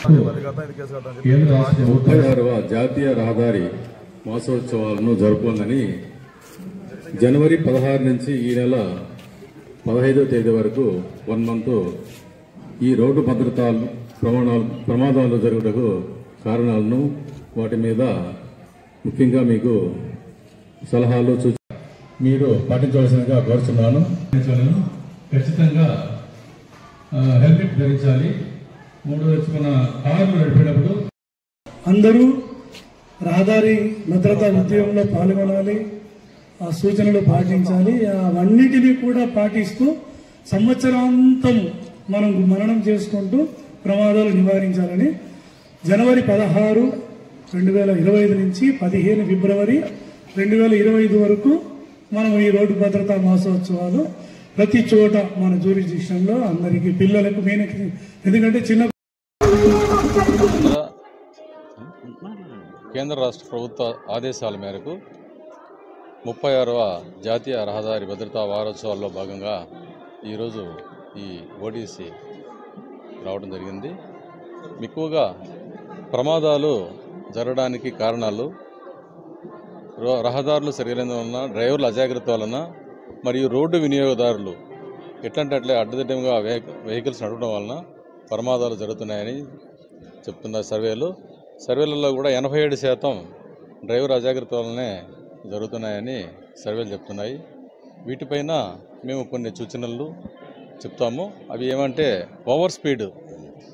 36వ జాతీయ రహదారి మాసోత్సవాలను జరుపుకోవాలని జనవరి 16 నుంచి ఈ నెల 15వ తేదీ వరకు 1 మంత్ ఈ రోడ్డు భద్రతా ప్రమాదాలు జరుగుటకు కారణాలను వాటి మీద ముఖ్యంగా మీకు సలహాలు మీరు పాటించవలసిందిగా కోరుతున్నాను. ఖచ్చితంగా హెల్మెట్ ధరించాలి. మన కార్లు నడిపేటప్పుడు అందరూ రహదారి భద్రతా ఉద్యమంలో పాల్గొనాలి, ఆ సూచనలు పాటించాలి. అవన్నిటినీ కూడా పాటిస్తూ సంవత్సరాంతం మనం మననం చేసుకుంటూ ప్రమాదాలు నివారించాలని జనవరి 16, 2025 నుంచి 15 ఫిబ్రవరి 2025 వరకు మనం ఈ రోడ్డు భద్రతా మాసోత్సవాలు ప్రతి చోట మన జ్యూరిడిక్షన్లో అందరికీ పిల్లలకు ఎందుకంటే చిన్న కేంద్ర రాష్ట్ర ప్రభుత్వ ఆదేశాల మేరకు 36వ జాతీయ రహదారి భద్రతా వారోత్సవాల్లో భాగంగా ఈరోజు ఈ ఓడిసి రావడం జరిగింది. ఎక్కువగా ప్రమాదాలు జరగడానికి కారణాలు రహదారులు సరిగ్గా వలన, డ్రైవర్ల అజాగ్రత్త వలన మరియు రోడ్డు వినియోగదారులు అట్లే అడ్డదిడ్డంగా వెహికల్స్ నడపడం వలన ప్రమాదాలు జరుగుతున్నాయని చెప్తున్నారు సర్వేలలో కూడా 87% డ్రైవర్ అజాగ్రత్త వల్లనే జరుగుతున్నాయని సర్వేలు చెప్తున్నాయి. వీటిపైన మేము కొన్ని సూచనలు చెప్తాము. అవి ఏమంటే ఓవర్ స్పీడ్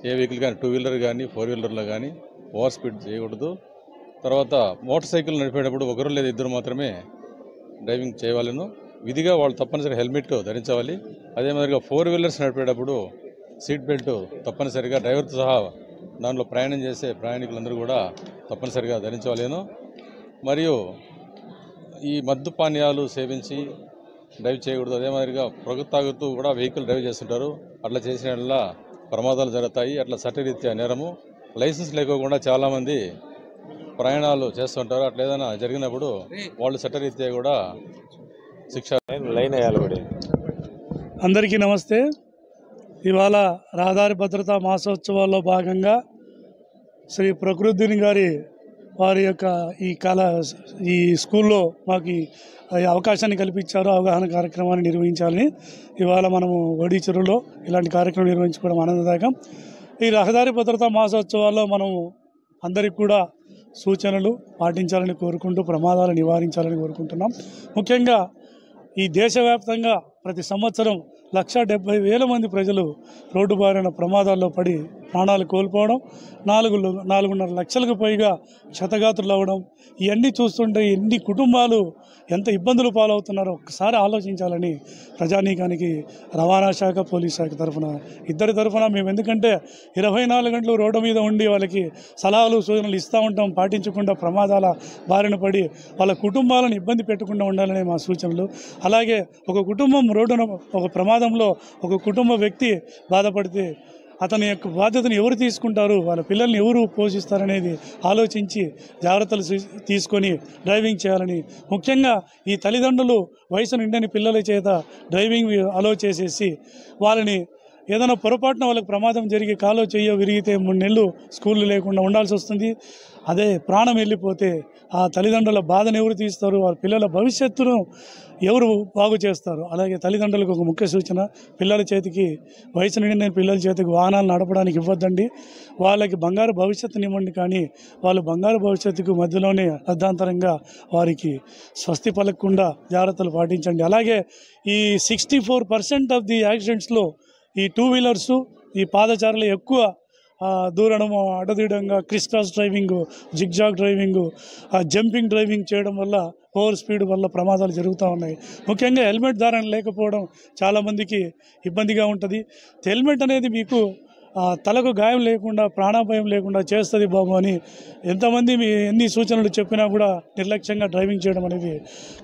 ఏ వెహికల్ కానీ 2 వీలర్ కానీ 4 వీలర్లో కానీ ఓవర్ స్పీడ్ చేయకూడదు. తర్వాత మోటార్ సైకిల్ నడిపేటప్పుడు ఒకరు లేదా ఇద్దరు మాత్రమే డ్రైవింగ్ చేయవాలను. విధిగా వాళ్ళు తప్పనిసరిగా హెల్మెట్ ధరించవాలి. అదే మాదిరిగా 4 వీలర్స్ నడిపేటప్పుడు సీట్ బెల్ట్ తప్పనిసరిగా డ్రైవర్తో సహా దానిలో ప్రయాణం చేసే ప్రయాణికులందరూ కూడా తప్పనిసరిగా ధరించవలేను. మరియు ఈ మద్దు పానీయాలు సేవించి డ్రైవ్ చేయకూడదు. అదే మాదిరిగా పొగ తాగుతూ కూడా వెహికల్ డ్రైవ్ చేస్తుంటారు. అట్లా చేసిన వల్ల ప్రమాదాలు జరుగుతాయి. అట్లా చట్టరీత్యా నేరము. లైసెన్స్ లేకోకుండా చాలామంది ప్రయాణాలు చేస్తుంటారు. అట్లా ఏదైనా జరిగినప్పుడు వాళ్ళు చట్టరీత్యా కూడా శిక్ష లైన్ వేయాలి. అందరికీ నమస్తే. ఇవాళ రహదారి భద్రతా మాసోత్సవాల్లో భాగంగా శ్రీ ప్రకృతిని గారి వారి యొక్క ఈ స్కూల్లో మాకు ఈ అవకాశాన్ని కల్పించారు. అవగాహన కార్యక్రమాన్ని నిర్వహించాలని ఇవాళ మనము వడిచెరువులో ఇలాంటి కార్యక్రమం నిర్వహించుకోవడం ఆనందదాయకం. ఈ రహదారి భద్రతా మాసోత్సవాల్లో మనము అందరికీ కూడా సూచనలు పాటించాలని కోరుకుంటూ ప్రమాదాలు నివారించాలని కోరుకుంటున్నాం. ముఖ్యంగా ఈ దేశవ్యాప్తంగా ప్రతి సంవత్సరం 170,000 మంది ప్రజలు రోడ్డు బారిన ప్రమాదాల్లో పడి ప్రాణాలు కోల్పోవడం, 4.5 లక్షలకు పైగా క్షతగాత్రులు అవ్వడం, ఇవన్నీ చూస్తుంటే ఎన్ని కుటుంబాలు ఎంత ఇబ్బందులు పాలవుతున్నారో ఒక్కసారి ఆలోచించాలని ప్రజానీకానికి రవాణా శాఖ, పోలీస్ శాఖ తరఫున ఇద్దరి తరఫున మేము, ఎందుకంటే 24 గంటలు రోడ్డు మీద ఉండి వాళ్ళకి సలహాలు సూచనలు ఇస్తూ ఉంటాం. పాటించకుండా ప్రమాదాల బారిన పడి వాళ్ళ కుటుంబాలను ఇబ్బంది పెట్టకుండా ఉండాలనే మా సూచనలు. అలాగే ఒక కుటుంబం రోడ్డున ఒక ప్రమాదంలో ఒక కుటుంబ వ్యక్తి బాధపడితే అతని యొక్క బాధ్యతను ఎవరు తీసుకుంటారు, వాళ్ళ పిల్లల్ని ఎవరు పోషిస్తారనేది ఆలోచించి జాగ్రత్తలు తీసుకొని డ్రైవింగ్ చేయాలని, ముఖ్యంగా ఈ తల్లిదండ్రులు వయసు నిండని పిల్లల చేత డ్రైవింగ్ అలో చేసేసి వాళ్ళని ఏదైనా పొరపాటున వాళ్ళకి ప్రమాదం జరిగి కాలో చెయ్యో విరిగితే 3 నెలలు స్కూళ్ళు లేకుండా ఉండాల్సి వస్తుంది. అదే ప్రాణం వెళ్ళిపోతే ఆ తల్లిదండ్రుల బాధను ఎవరు తీస్తారు, వాళ్ళ పిల్లల భవిష్యత్తును ఎవరు బాగు చేస్తారు. అలాగే తల్లిదండ్రులకు ఒక ముఖ్య సూచన, పిల్లల చేతికి వయసు నిండిన పిల్లల చేతికి వాహనాలు నడపడానికి ఇవ్వద్దండి. వాళ్ళకి బంగారు భవిష్యత్తుని ఇవ్వండి, కానీ వాళ్ళు బంగారు భవిష్యత్తుకు మధ్యలోనే అర్ధాంతరంగా వారికి స్వస్తి పలకకుండా జాగ్రత్తలు పాటించండి. అలాగే ఈ 64% ఆఫ్ ది యాక్సిడెంట్స్లో ఈ 2 వీలర్సు, ఈ పాదచారులు ఎక్కువ దూరడము, అడ్డదీయడంగా criss cross driving, zigzag driving, jumping driving చేయడం వల్ల ఓవర్ స్పీడ్ వల్ల ప్రమాదాలు జరుగుతూ ఉన్నాయి. ముఖ్యంగా హెల్మెట్ ధారణ లేకపోవడం చాలామందికి ఇబ్బందిగా ఉంటుంది. హెల్మెట్ అనేది మీకు తలకు గాయం లేకుండా, ప్రాణాపాయం లేకుండా చేస్తుంది బాబు అని ఎంతమంది ఎన్ని సూచనలు చెప్పినా కూడా నిర్లక్ష్యంగా డ్రైవింగ్ చేయడం అనేది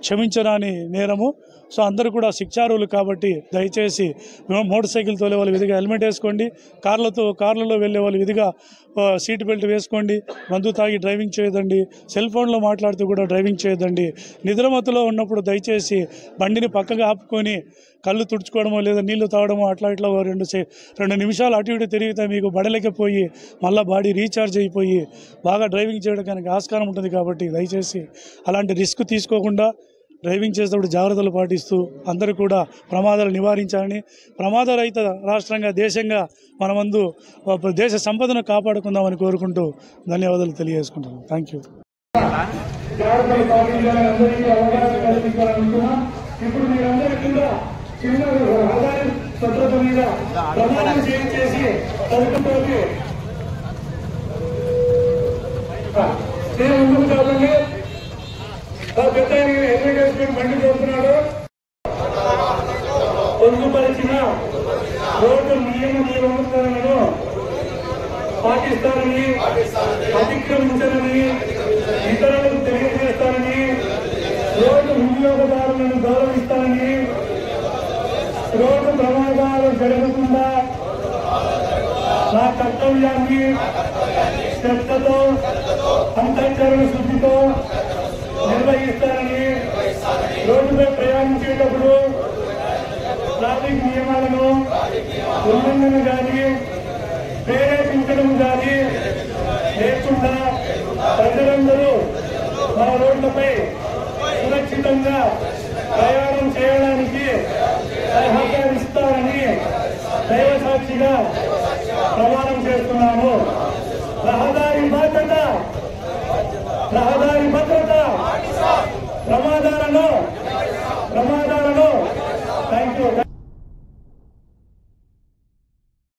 క్షమించరాని నేరము. సో అందరూ కూడా శిక్షార్హులు కాబట్టి దయచేసి మోటార్ సైకిల్ తోలే వాళ్ళు విధిగా హెల్మెట్ వేసుకోండి, కార్లలో వెళ్ళే వాళ్ళు విధిగా సీట్ బెల్ట్ వేసుకోండి, మందు తాగి డ్రైవింగ్ చేయొద్దండి, సెల్ ఫోన్లో మాట్లాడుతూ కూడా డ్రైవింగ్ చేయొద్దండి. నిద్రమత్తులో ఉన్నప్పుడు దయచేసి బండిని పక్కగా ఆపుకొని కళ్ళు తుడుచుకోవడమో లేదా నీళ్లు తాగడమో ఇట్లా రెండు నిమిషాలు అటు ఇటు తిరిగితే మీకు బడలేకపోయి మళ్ళీ బాడీ రీఛార్జ్ అయిపోయి బాగా డ్రైవింగ్ చేయడానికి ఆస్కారం ఉంటుంది. కాబట్టి దయచేసి అలాంటి రిస్క్ తీసుకోకుండా డ్రైవింగ్ చేసేటప్పుడు జాగ్రత్తలు పాటిస్తూ అందరూ కూడా ప్రమాదాలు నివారించాలని, ప్రమాదరహిత రాష్ట్రంగా దేశంగా మనమందు దేశ సంపదను కాపాడుకుందామని కోరుకుంటూ ధన్యవాదాలు తెలియజేసుకుంటున్నాను. Thank you. ఇప్పుడు మీరందరూ కూడా చిన్న రహదారి భద్రత మీద ప్రమాణం చేయించేసి తదుపరి ముందుకు కాదండి. పెద్ద హెల్మెట్ వేసుకుని బండి చూస్తున్నాడు. పొందుపరిచిన రోడ్డు నియమ నిబంధనలను పాటిస్తారని, అతిక్రమించాలని, ఇతరులకు తెలియజేస్తారని, రోడ్డు వినియోగదారులను గౌరవిస్తారని, రోడ్డు ప్రమాదాలు జరగకుండా నా కర్తవ్యాన్ని శ్రద్ధతో అంతఃకరణ శుద్ధితో నిర్వహిస్తారని, రోడ్డుపై ప్రయాణించేటప్పుడు ట్రాఫిక్ నియమాలను ఉల్లంఘన కానీ ప్రేరేపించడం కానీ లేకుండా ప్రజలందరూ మన రోడ్లపై సురక్షితంగా ప్రయాణం చేయడానికి సహకరిస్తారని దైవ సాక్షిగా ప్రమాణం చేస్తున్నాము. రహదారి భద్రత, ప్రమాదాలను